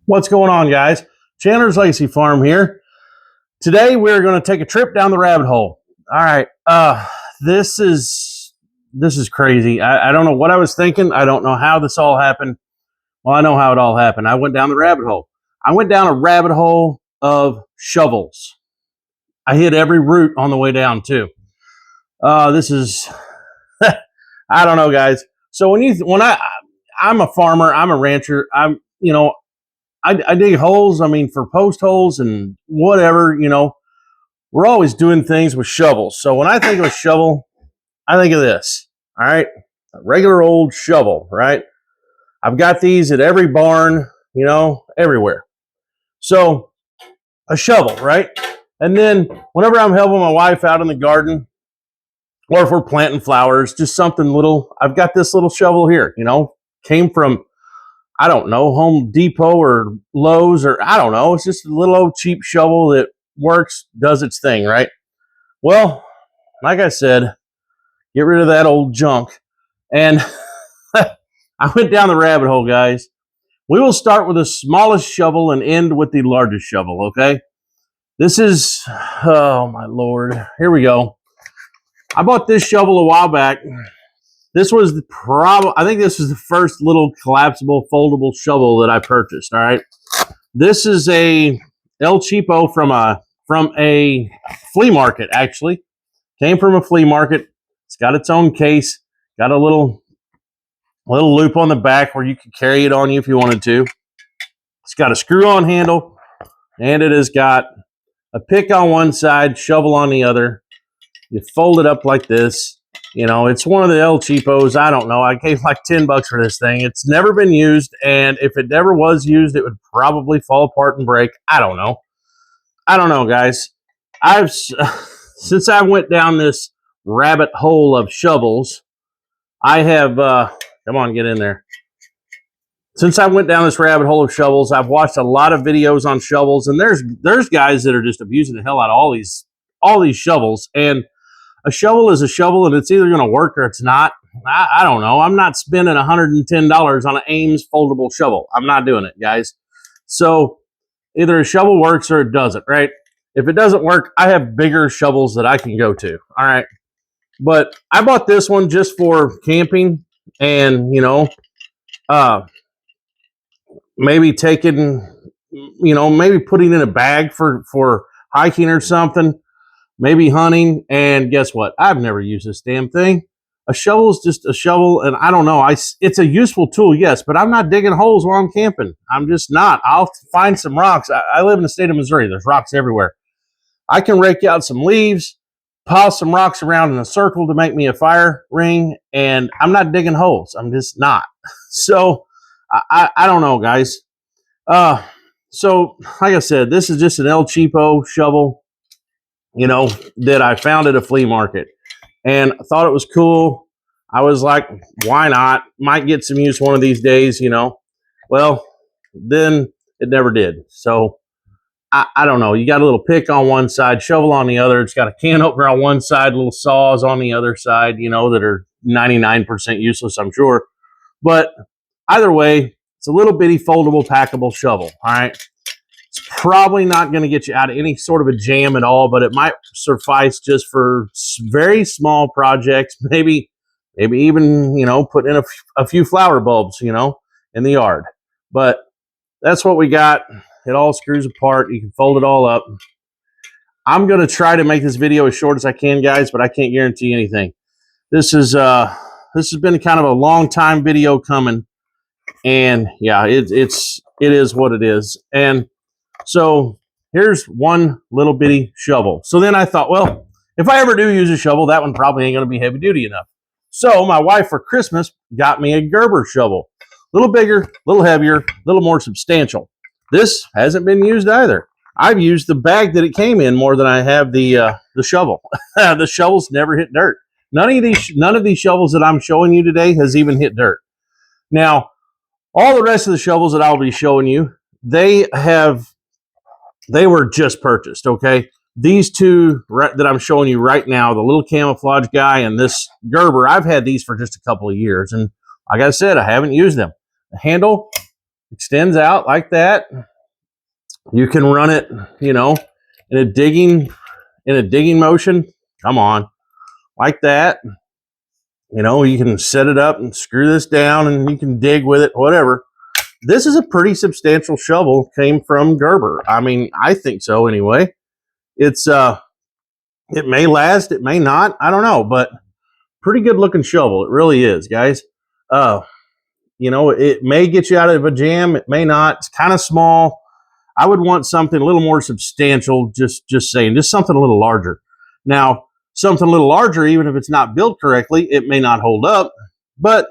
What's going on, guys? Chandler's Lacy Farm here. Today we're going to take a trip down the rabbit hole. All right, this is crazy. I don't know what I was thinking. I don't know how this all happened. Well, I know how it all happened. I went down the rabbit hole. I went down a rabbit hole of shovels. I hit every route on the way down too. This is I don't know, guys. So I'm a farmer, I'm a rancher. I dig holes, for post holes and whatever, we're always doing things with shovels. So when I think of a shovel, I think of this, all right? A regular old shovel, right? I've got these at every barn, everywhere. So a shovel, right? And then whenever I'm helping my wife out in the garden, or if we're planting flowers, just something little, I've got this little shovel here, came from, I don't know, Home Depot or Lowe's, or I don't know. It's just a little old cheap shovel that works, does its thing, right? Well, like I said, get rid of that old junk. And I went down the rabbit hole, guys. We will start with the smallest shovel and end with the largest shovel, okay? This is, oh my Lord. Here we go. I bought this shovel a while back. This was I think this is the first little collapsible, foldable shovel that I purchased. All right, this is a El Cheapo from a flea market. Actually, came from a flea market. It's got its own case. Got a little loop on the back where you can carry it on you if you wanted to. It's got a screw-on handle, and it has got a pick on one side, shovel on the other. You fold it up like this. It's one of the El Cheapos. I don't know. I gave like $10 for this thing. It's never been used, and if it ever was used, it would probably fall apart and break. I don't know, guys. Since I went down this rabbit hole of shovels, I have come on, get in there. Since I went down this rabbit hole of shovels, I've watched a lot of videos on shovels, and there's guys that are just abusing the hell out of all these shovels. And a shovel is a shovel, and it's either going to work or it's not. I don't know. I'm not spending $110 on an Ames foldable shovel. I'm not doing it, guys. So either a shovel works or it doesn't, right? If it doesn't work, I have bigger shovels that I can go to, all right? But I bought this one just for camping and, maybe maybe putting in a bag for hiking or something. Maybe hunting, and guess what? I've never used this damn thing. A shovel is just a shovel, and I don't know. It's a useful tool, yes, but I'm not digging holes while I'm camping. I'm just not. I'll find some rocks. I live in the state of Missouri. There's rocks everywhere. I can rake out some leaves, pile some rocks around in a circle to make me a fire ring, and I'm not digging holes. I'm just not. So I don't know, guys. So like I said, this is just an El Cheapo shovel, that I found at a flea market, and I thought it was cool. I was like, why not? Might get some use one of these days, Well, then it never did. So I don't know. You got a little pick on one side, shovel on the other. It's got a can opener on one side, little saws on the other side, that are 99% useless, I'm sure. But either way, it's a little bitty foldable, packable shovel, all right? It's probably not going to get you out of any sort of a jam at all, but it might suffice just for very small projects. Maybe even, put in a few flower bulbs, in the yard. But that's what we got. It all screws apart. You can fold it all up. I'm going to try to make this video as short as I can, guys, but I can't guarantee anything. This has been kind of a long time video coming, and yeah, it is what it is. And so here's one little bitty shovel. So then I thought, well, if I ever do use a shovel, that one probably ain't going to be heavy duty enough. So my wife for Christmas got me a Gerber shovel. A little bigger, a little heavier, a little more substantial. This hasn't been used either. I've used the bag that it came in more than I have the shovel. The shovel's never hit dirt. None of these shovels that I'm showing you today has even hit dirt. Now, all the rest of the shovels that I'll be showing you, they were just purchased, okay? These two that I'm showing you right now, the little camouflage guy and this Gerber, I've had these for just a couple of years. And like I said, I haven't used them. The handle, extends out like that. You can run it, you know, in a digging motion. Come on, like that. You know, you can set it up and screw this down and you can dig with it, whatever. This is a pretty substantial shovel, came from Gerber. I mean, I think so anyway. It's it may last, it may not, I don't know, but pretty good looking shovel. It really is, guys. You know, it may get you out of a jam, it may not. It's kind of small. I would want something a little more substantial, just saying, just something a little larger. Now, something a little larger, even if it's not built correctly, it may not hold up, but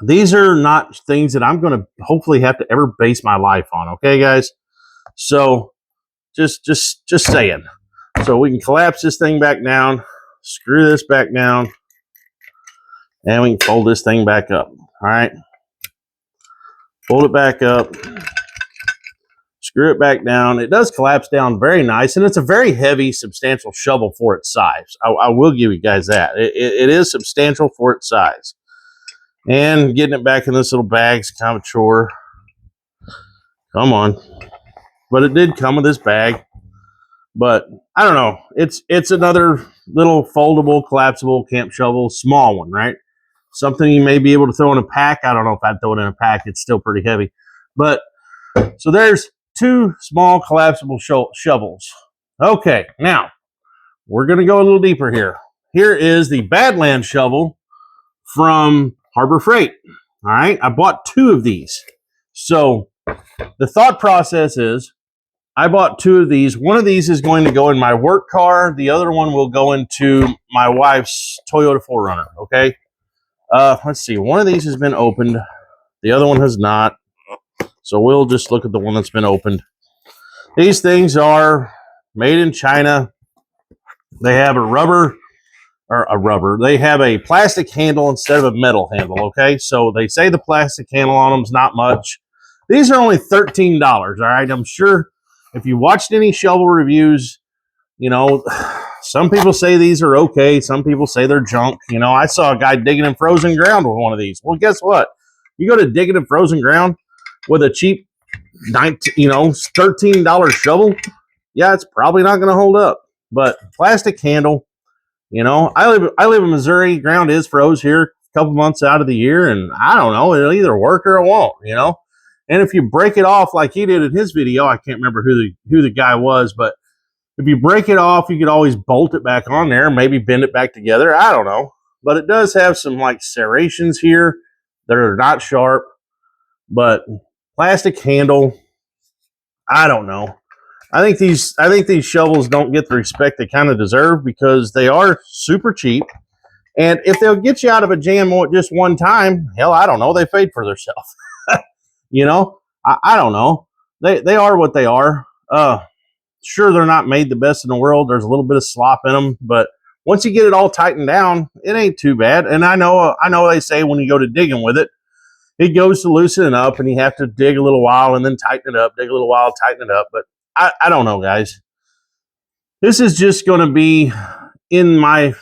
these are not things that I'm going to hopefully have to ever base my life on. Okay, guys? So just saying. So we can collapse this thing back down, screw this back down, and we can fold this thing back up. All right. Fold it back up. Screw it back down. It does collapse down very nice, and it's a very heavy, substantial shovel for its size. I will give you guys that. It is substantial for its size. And getting it back in this little bag is kind of a chore. Come on. But it did come with this bag. But I don't know. It's another little foldable, collapsible camp shovel, small one, right? Something you may be able to throw in a pack. I don't know if I'd throw it in a pack. It's still pretty heavy. But so there's two small collapsible shovels. Okay, now we're going to go a little deeper here. Here is the Badlands shovel from Harbor Freight. All right, I bought two of these. So the thought process is I bought two of these. One of these is going to go in my work car. The other one will go into my wife's Toyota 4Runner, okay? Let's see. One of these has been opened. The other one has not. So we'll just look at the one that's been opened. These things are made in China. They have they have a plastic handle instead of a metal handle, okay? So they say the plastic handle on them is not much. These are only $13, all right? I'm sure if you watched any shovel reviews, you know, some people say these are okay. Some people say they're junk. You know, I saw a guy digging in frozen ground with one of these. Well, guess what? You go to digging in frozen ground with a cheap, $13 shovel, yeah, it's probably not going to hold up. But plastic handle, you know, I live in Missouri. Ground is froze here a couple months out of the year, and I don't know, it'll either work or it won't, you know. And if you break it off like he did in his video, I can't remember who the guy was, but if you break it off, you could always bolt it back on there, maybe bend it back together. I don't know. But it does have some like serrations here that are not sharp. But plastic handle, I don't know. I think these shovels don't get the respect they kind of deserve because they are super cheap. And if they'll get you out of a jam just one time, hell, I don't know. They paid for themselves. You know, I don't know. They are what they are. Sure, they're not made the best in the world. There's a little bit of slop in them, but once you get it all tightened down, it ain't too bad. And I know they say when you go to digging with it, it goes to loosen it up, and you have to dig a little while and then tighten it up. Dig a little while, tighten it up. But I don't know, guys. This is just going to be in my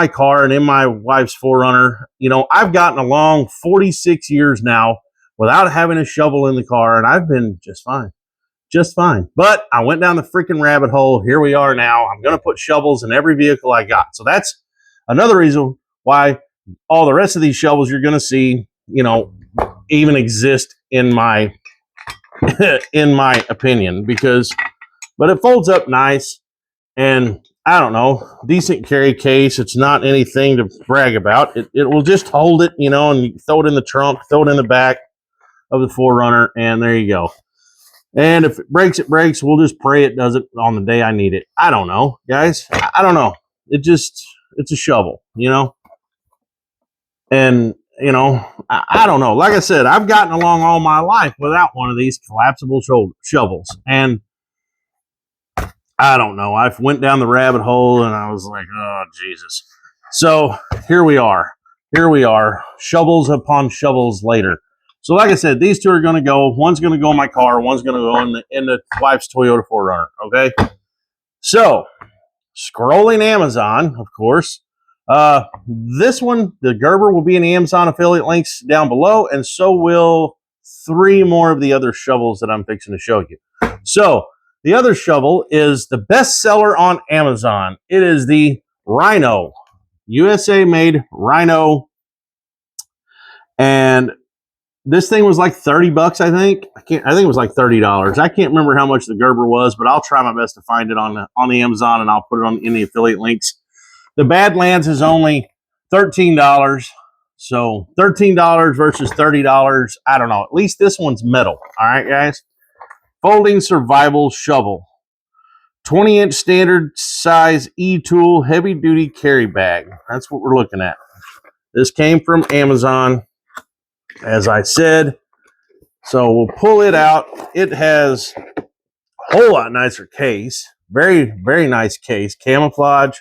car and in my wife's 4Runner. You know, I've gotten along 46 years now without having a shovel in the car, and I've been just fine. Just fine. But I went down the freaking rabbit hole. Here we are now. I'm going to put shovels in every vehicle I got. So that's another reason why all the rest of these shovels you're going to see, you know, even exist in my in my opinion, but it folds up nice, and I don't know, decent carry case. It's not anything to brag about. It will just hold it, you know, and you throw it in the trunk, throw it in the back of the 4Runner, and there you go. And if it breaks, it breaks. We'll just pray it doesn't on the day I need it. I don't know, guys. I don't know. It's a shovel, you know. And, you know, I don't know. Like I said, I've gotten along all my life without one of these collapsible shovels. And I don't know. I went down the rabbit hole and I was like, oh, Jesus. So here we are. Here we are. Shovels upon shovels later. So like I said, these two are going to go. One's going to go in my car. One's going to go in the wife's Toyota 4Runner. Okay. So scrolling Amazon, of course. This one, the Gerber, will be in the Amazon affiliate links down below, and so will three more of the other shovels that I'm fixing to show you. So the other shovel is the best seller on Amazon. It is the Rhino USA made Rhino, and this thing was like 30 bucks, I think. I think it was like $30. I can't remember how much the Gerber was, but I'll try my best to find it on the Amazon, and I'll put it on in the affiliate links. The Badlands is only $13. So $13 versus $30. I don't know. At least this one's metal. All right, guys. Folding survival shovel. 20-inch standard size E-tool heavy duty carry bag. That's what we're looking at. This came from Amazon, as I said. So we'll pull it out. It has a whole lot nicer case. Very, very nice case. Camouflage,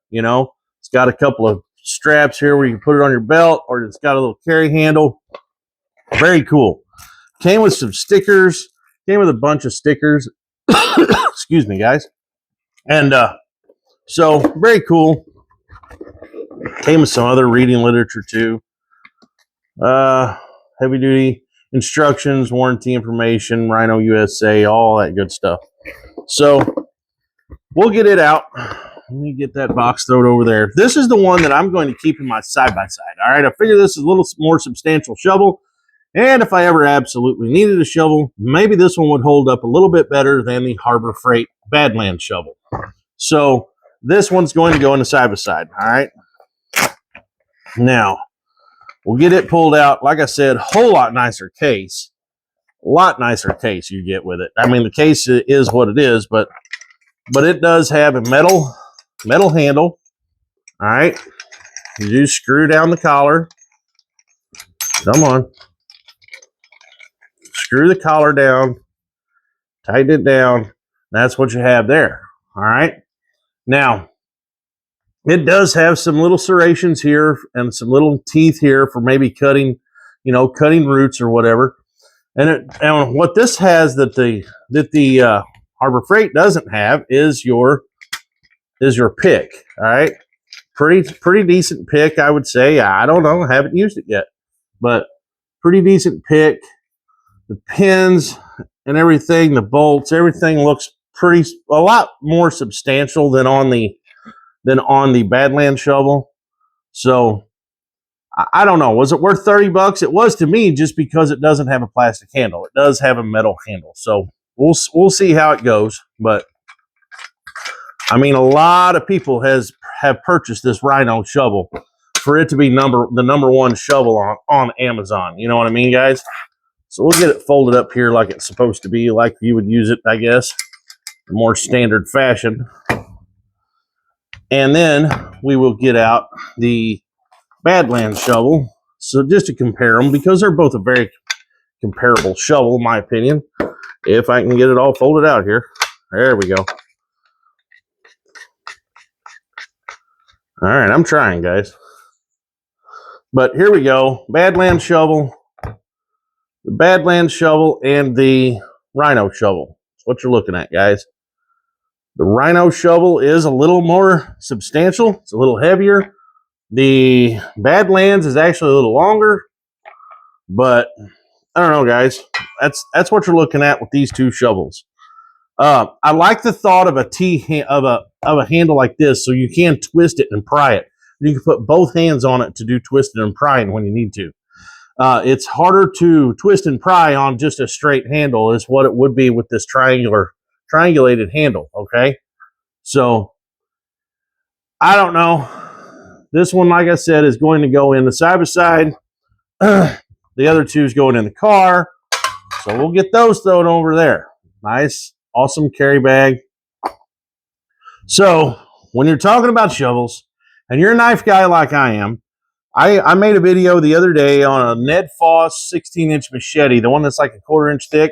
you know. It's got a couple of straps here where you can put it on your belt, or it's got a little carry handle. Very cool. Came with some stickers. Came with a bunch of stickers. Excuse me, guys. And so, very cool. Came with some other reading literature, too. Heavy duty instructions, warranty information, Rhino USA, all that good stuff. So we'll get it out. Let me get that box thrown over there. This is the one that I'm going to keep in my side-by-side. All right, I figure this is a little more substantial shovel. And if I ever absolutely needed a shovel, maybe this one would hold up a little bit better than the Harbor Freight Badland shovel. So this one's going to go in the side-by-side. All right. Now, we'll get it pulled out. Like I said, whole lot nicer case. A lot nicer case you get with it. I mean, the case is what it is, but it does have a metal handle. All right. You do screw down the collar. Come on. Screw the collar down. Tighten it down. That's what you have there. All right. Now, it does have some little serrations here and some little teeth here for maybe cutting, cutting roots or whatever. And what this has that the Harbor Freight doesn't have is your pick. All right, pretty decent pick, I would say. I don't know, I haven't used it yet, but pretty decent pick. The pins and everything, the bolts, everything looks a lot more substantial than on the Badland shovel. So I don't know. Was it worth 30 bucks? It was to me, just because it doesn't have a plastic handle. It does have a metal handle. So we'll see how it goes. But I mean, a lot of people have purchased this Rhino shovel for it to be the number one shovel on Amazon. You know what I mean, guys? So we'll get it folded up here like it's supposed to be, like you would use it, I guess, in more standard fashion. And then we will get out the Badland shovel. So just to compare them, because they're both a very comparable shovel, in my opinion. If I can get it all folded out here. There we go. All right, I'm trying, guys. But here we go. Badland shovel. The Badland shovel and the Rhino shovel. That's what you're looking at, guys. The Rhino shovel is a little more substantial. It's a little heavier. The Badlands is actually a little longer. But I don't know, guys. That's what you're looking at with these two shovels. I like the thought of a handle like this, so you can twist it and pry it. You can put both hands on it to do twisting and prying when you need to. It's harder to twist and pry on just a straight handle is what it would be with this triangulated handle. Okay, so I don't know. This one, like I said, is going to go in the side-by-side. The other two is going in the car, so we'll get those thrown over there. Nice, awesome carry bag. So when you're talking about shovels and you're a knife guy like I am, I made a video the other day on a Ned Foss 16-inch machete, the one that's like a 1/4 inch thick.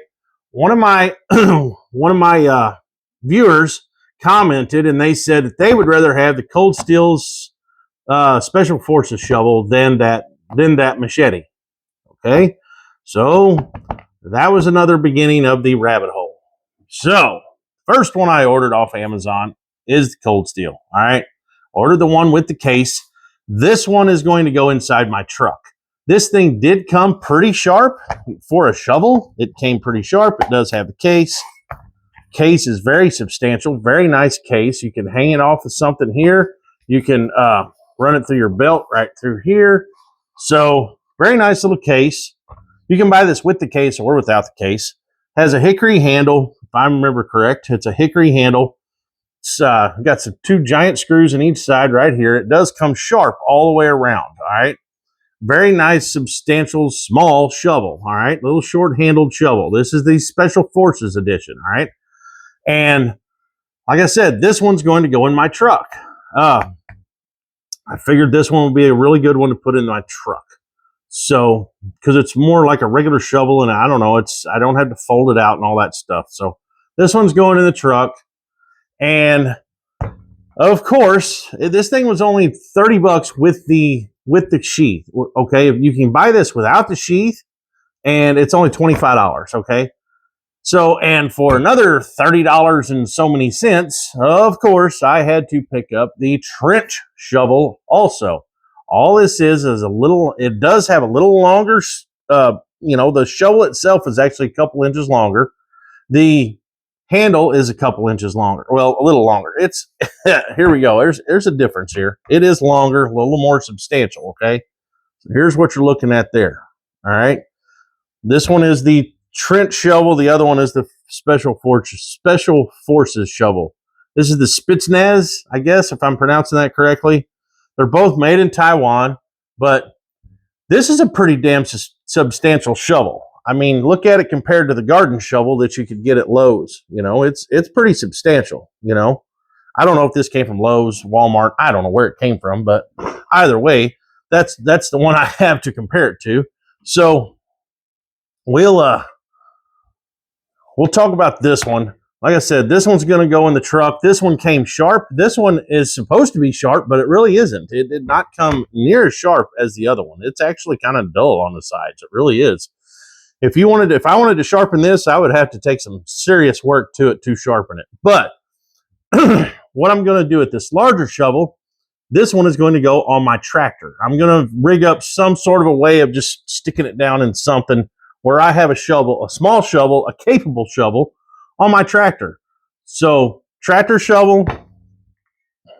One of my viewers commented, and they said that they would rather have the Cold Steel's Special Forces shovel than that machete. Okay, so that was another beginning of the rabbit hole. So first one I ordered off Amazon is the Cold Steel. All right, ordered the one with the case. This one is going to go inside my truck. This thing did come pretty sharp for a shovel. It came pretty sharp. It does have the case. Case is very substantial, very nice case. You can hang it off of something here. You can run it through your belt right through here. So very nice little case. You can buy this with the case or without the case. Has a hickory handle, if I remember correct. It's a hickory handle. It's got some 2 giant screws in each side right here. It does come sharp all the way around, all right? Very nice, substantial, small shovel, all right? Little short-handled shovel. This is the Special Forces edition, all right? And like I said, this one's going to go in my truck. I figured this one would be a really good one to put in my truck. So, because it's more like a regular shovel, and I don't know, I don't have to fold it out and all that stuff. So this one's going in the truck. And of course, this thing was only 30 bucks with the sheath. Okay, you can buy this without the sheath, and it's only $25. Okay, so and for another $30 and so many cents, of course, I had to pick up the trench shovel also. All this is a little. It does have a little longer. The shovel itself is actually a couple inches longer. The handle is a couple inches longer. Well, a little longer. It's here we go. There's a difference here. It is longer, a little more substantial. Okay, so here's what you're looking at there. All right, this one is the trench shovel. The other one is the Special Forces shovel. This is the Spetsnaz, I guess, if I'm pronouncing that correctly. They're both made in Taiwan, but this is a pretty damn substantial shovel. I mean, look at it compared to the garden shovel that you could get at Lowe's. You know, it's pretty substantial, you know. I don't know if this came from Lowe's, Walmart. I don't know where it came from, but either way, that's the one I have to compare it to. So we'll talk about this one. Like I said, this one's going to go in the truck. This one came sharp. This one is supposed to be sharp, but it really isn't. It did not come near as sharp as the other one. It's actually kind of dull on the sides. It really is. If I wanted to sharpen this, I would have to take some serious work to it to sharpen it. But what I'm going to do with this larger shovel, this one is going to go on my tractor. I'm going to rig up some sort of a way of just sticking it down in something where I have a shovel, a small shovel, a capable shovel on my tractor. So tractor shovel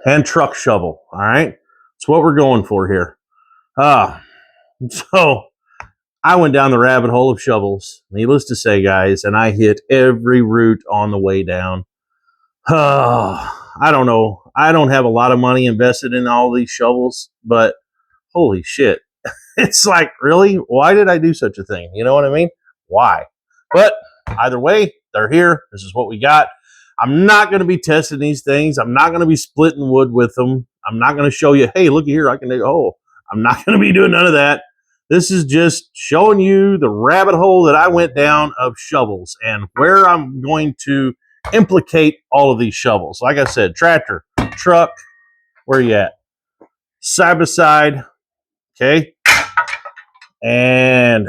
and truck shovel. All right. That's what we're going for here. So I went down the rabbit hole of shovels, needless to say, guys, and I hit every route on the way down. I don't know. I don't have a lot of money invested in all these shovels, but holy shit. It's like, really? Why did I do such a thing? You know what I mean? Why? But either way, they're here. This is what we got. I'm not going to be testing these things. I'm not going to be splitting wood with them. I'm not going to show you, hey, look here, I can dig a hole. I'm not going to be doing none of that. This is just showing you the rabbit hole that I went down of shovels and where I'm going to implicate all of these shovels. Like I said, tractor, truck, where you at? Side by side, okay? And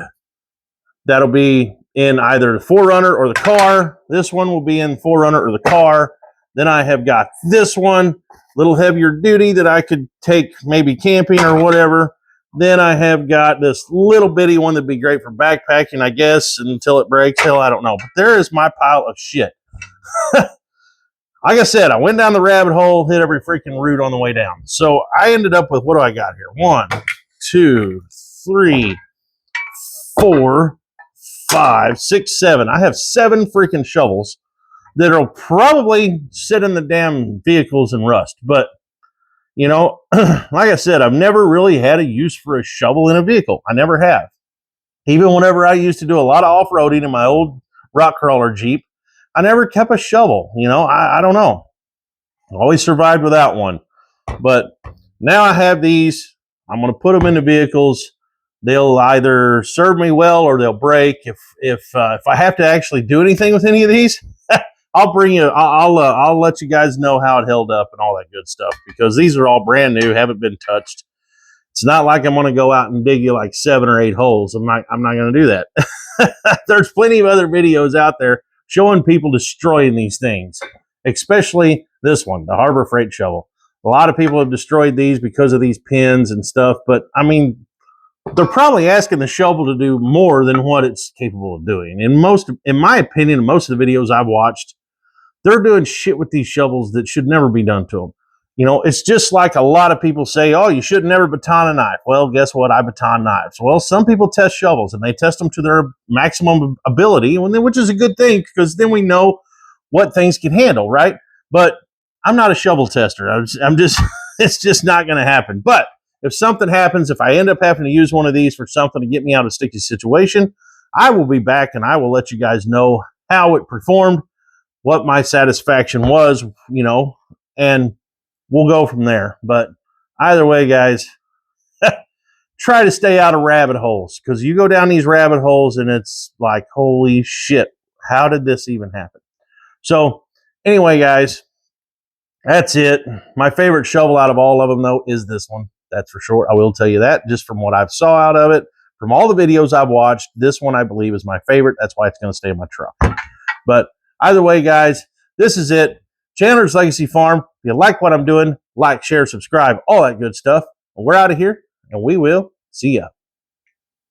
that'll be in either the 4Runner or the car. This one will be in the 4Runner or the car. Then I have got this one, a little heavier duty that I could take maybe camping or whatever. Then I have got this little bitty one that'd be great for backpacking, I guess, until it breaks. Hell, I don't know. But there is my pile of shit. Like I said, I went down the rabbit hole, hit every freaking route on the way down. So I ended up with, what do I got here? 1, 2, 3, 4, 5, 6, 7. I have 7 freaking shovels that'll probably sit in the damn vehicles and rust. But, you know, like I said, I've never really had a use for a shovel in a vehicle. I never have. Even whenever I used to do a lot of off-roading in my old rock crawler Jeep, I never kept a shovel. You know, I don't know. I always survived without one. But now I have these. I'm going to put them into vehicles. They'll either serve me well or they'll break. If I have to actually do anything with any of these, I'll bring you. I'll let you guys know how it held up and all that good stuff, because these are all brand new, haven't been touched. It's not like I'm going to go out and dig you like 7 or 8 holes. I'm not going to do that. There's plenty of other videos out there showing people destroying these things, especially this one, the Harbor Freight shovel. A lot of people have destroyed these because of these pins and stuff, but I mean, they're probably asking the shovel to do more than what it's capable of doing. In my opinion, most of the videos I've watched, they're doing shit with these shovels that should never be done to them. You know, it's just like a lot of people say, oh, you should never baton a knife. Well, guess what? I baton knives. Well, some people test shovels and they test them to their maximum ability, which is a good thing because then we know what things can handle, right? But I'm not a shovel tester. I'm just, it's just not going to happen. But if something happens, if I end up having to use one of these for something to get me out of a sticky situation, I will be back and I will let you guys know how it performed, what my satisfaction was, you know, and we'll go from there. But either way, guys, try to stay out of rabbit holes because you go down these rabbit holes and it's like, holy shit, how did this even happen? So anyway, guys, that's it. My favorite shovel out of all of them, though, is this one. That's for sure. I will tell you that just from what I've saw out of it. From all the videos I've watched, this one I believe is my favorite. That's why it's going to stay in my truck. But either way, guys, this is it. Chandler's Legacy Farm. If you like what I'm doing, like, share, subscribe, all that good stuff. And we're out of here, and we will see ya.